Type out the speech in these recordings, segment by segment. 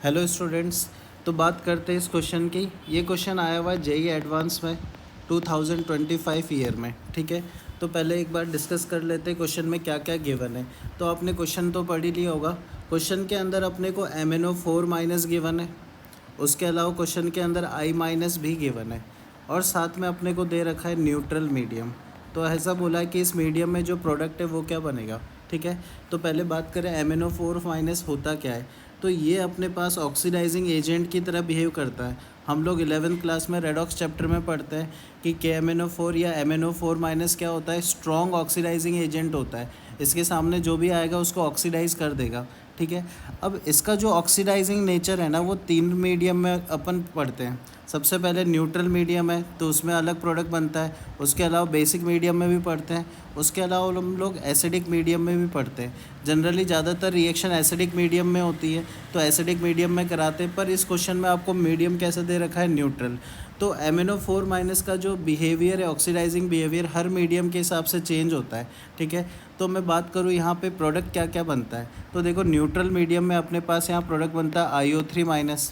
Hello students. तो बात करते हैं इस क्वेश्चन की। ये क्वेश्चन आया हुआ है जेईई एडवांस में 2025 ईयर में। ठीक है, तो पहले एक बार डिस्कस कर लेते हैं क्वेश्चन में क्या क्या गिवन है। तो आपने क्वेश्चन तो पढ़ ही लिया होगा। क्वेश्चन के अंदर अपने को MnO4 माइनस गिवन है, उसके अलावा क्वेश्चन के अंदर I माइनस भी गिवन है, और साथ में अपने को दे रखा है न्यूट्रल मीडियम। तो ऐसा बोला है कि इस मीडियम में जो प्रोडक्ट है वो क्या बनेगा। ठीक है, तो पहले बात करें MnO4 माइनस होता क्या है। तो ये अपने पास ऑक्सीडाइजिंग एजेंट की तरह बिहेव करता है। हम लोग 11th क्लास में रेडॉक्स चैप्टर में पढ़ते हैं कि KMnO4 या MnO4 माइनस क्या होता है, स्ट्रॉन्ग ऑक्सीडाइजिंग एजेंट होता है। इसके सामने जो भी आएगा उसको ऑक्सीडाइज कर देगा। ठीक है, अब इसका जो ऑक्सीडाइजिंग नेचर है ना, वो 3 मीडियम में अपन पढ़ते हैं। सबसे पहले न्यूट्रल मीडियम है तो उसमें अलग प्रोडक्ट बनता है। उसके अलावा बेसिक मीडियम में भी पढ़ते हैं। उसके अलावा हम लोग एसिडिक मीडियम में भी पढ़ते हैं। जनरली ज़्यादातर रिएक्शन एसिडिक मीडियम में होती है, तो एसिडिक मीडियम में कराते हैं। पर इस क्वेश्चन में आपको मीडियम कैसे दे रखा है, न्यूट्रल। तो MnO4 माइनस का जो बिहेवियर है, ऑक्सीडाइजिंग बिहेवियर, हर मीडियम के हिसाब से चेंज होता है। ठीक है, तो मैं बात करूँ यहाँ पे प्रोडक्ट क्या क्या बनता है। तो देखो, न्यूट्रल मीडियम में अपने पास यहाँ प्रोडक्ट बनता है IO3 माइनस।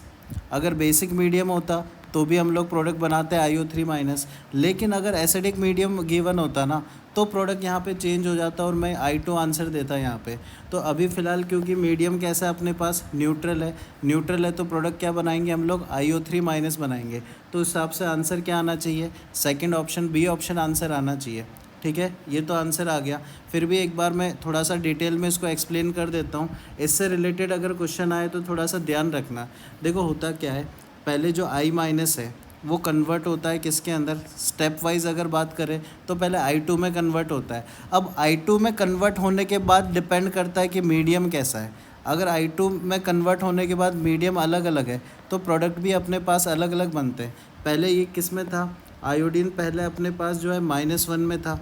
अगर बेसिक मीडियम होता तो भी हम लोग प्रोडक्ट बनाते हैं IO3 माइनस। लेकिन अगर एसिडिक मीडियम गिवन होता ना, तो प्रोडक्ट यहाँ पे चेंज हो जाता और मैं I2 आंसर देता यहाँ पे। तो अभी फ़िलहाल क्योंकि मीडियम कैसा है अपने पास, न्यूट्रल है तो प्रोडक्ट क्या बनाएंगे हम लोग, IO3 माइनस बनाएंगे। तो उस हिसाब से आंसर क्या आना चाहिए, second option, B option answer आना चाहिए। ठीक है, ये तो आंसर आ गया। फिर भी एक बार मैं थोड़ा सा डिटेल में इसको एक्सप्लेन कर देता हूँ। इससे रिलेटेड अगर क्वेश्चन आए तो थोड़ा सा ध्यान रखना। देखो होता क्या है, पहले जो I माइनस है वो कन्वर्ट होता है किसके अंदर, स्टेप वाइज अगर बात करें तो पहले I2 में कन्वर्ट होता है। अब I2 में कन्वर्ट होने के बाद डिपेंड करता है कि मीडियम कैसा है। अगर I2 में कन्वर्ट होने के बाद मीडियम अलग अलग है तो प्रोडक्ट भी अपने पास अलग अलग बनते हैं। पहले ये किस में था, आयोडीन पहले अपने पास जो है -1 में था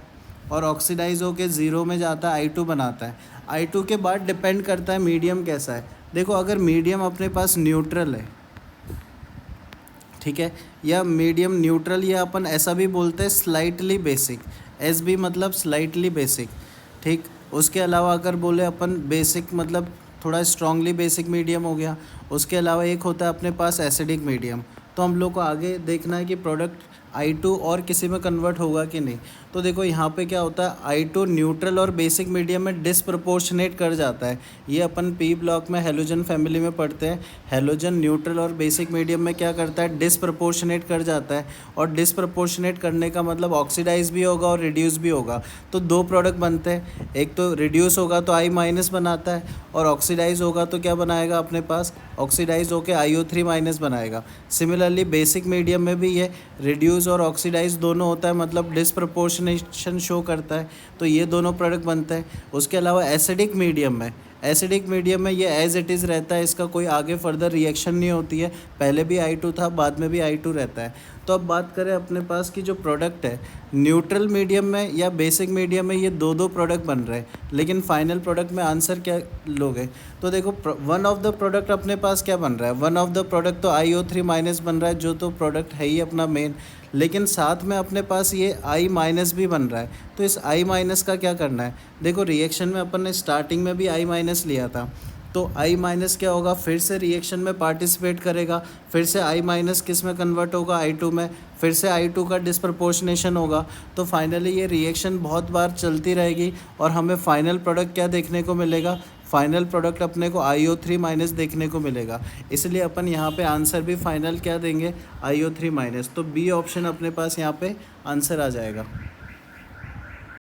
और ऑक्सीडाइज होकर 0 में जाता है, I2 बनाता है। I2 के बाद डिपेंड करता है मीडियम कैसा है। देखो, अगर मीडियम अपने पास न्यूट्रल है, ठीक है, या मीडियम न्यूट्रल, या अपन ऐसा भी बोलते हैं स्लाइटली बेसिक, SB मतलब स्लाइटली बेसिक। ठीक, उसके अलावा अगर बोले अपन बेसिक मतलब थोड़ा स्ट्रांगली बेसिक मीडियम हो गया। उसके अलावा एक होता है अपने पास एसिडिक मीडियम। तो हम लोग को आगे देखना है कि प्रोडक्ट I2 और किसी में कन्वर्ट होगा कि नहीं। तो देखो यहाँ पे क्या होता है, I2 न्यूट्रल और बेसिक मीडियम में डिसप्रपोर्शनेट कर जाता है। ये अपन P ब्लॉक में हेलोजन फैमिली में पढ़ते हैं। हेलोजन न्यूट्रल और बेसिक मीडियम में क्या करता है, डिसप्रपोर्शनेट कर जाता है। और डिसप्रपोर्शनेट करने का मतलब ऑक्सीडाइज भी होगा और रिड्यूस भी होगा। तो 2 प्रोडक्ट बनते हैं, एक तो रिड्यूस होगा तो I माइनस बनाता है, और ऑक्सीडाइज होगा तो क्या बनाएगा अपने पास, ऑक्सीडाइज होकर IO3 माइनस बनाएगा। सिमिलरली बेसिक मीडियम में भी ये रिड्यूस और ऑक्सीडाइज दोनों होता है, मतलब डिसप्रपोर्शनेशन शो करता है। तो ये दोनों प्रोडक्ट बनते हैं। उसके अलावा एसिडिक मीडियम में ये एज इट इज़ रहता है, इसका कोई आगे फर्दर रिएक्शन नहीं होती है। पहले भी I2 था, बाद में भी I2 रहता है। तो अब बात करें अपने पास की जो प्रोडक्ट है न्यूट्रल मीडियम में या बेसिक मीडियम में, ये 2 प्रोडक्ट बन रहे हैं। लेकिन फाइनल प्रोडक्ट में आंसर क्या लोगे। तो देखो, वन ऑफ द प्रोडक्ट अपने पास क्या बन रहा है, वन ऑफ द प्रोडक्ट तो IO3 माइनस बन रहा है, जो तो प्रोडक्ट है ही अपना मेन। लेकिन साथ में अपने पास ये I माइनस भी बन रहा है। तो इस I माइनस का क्या करना है, देखो रिएक्शन में अपन ने स्टार्टिंग में भी I माइनस लिया था। तो I माइनस क्या होगा, फिर से रिएक्शन में पार्टिसिपेट करेगा, फिर से I माइनस किस में कन्वर्ट होगा, I2 में, फिर से I2 का डिसप्रपोर्शनेशन होगा। तो फाइनली ये रिएक्शन बहुत बार चलती रहेगी और हमें फाइनल प्रोडक्ट क्या देखने को मिलेगा, फाइनल प्रोडक्ट अपने को IO3 माइनस देखने को मिलेगा। इसलिए अपन यहाँ पे आंसर भी फाइनल क्या देंगे, IO3 माइनस। तो बी ऑप्शन अपने पास यहाँ पे आंसर आ जाएगा।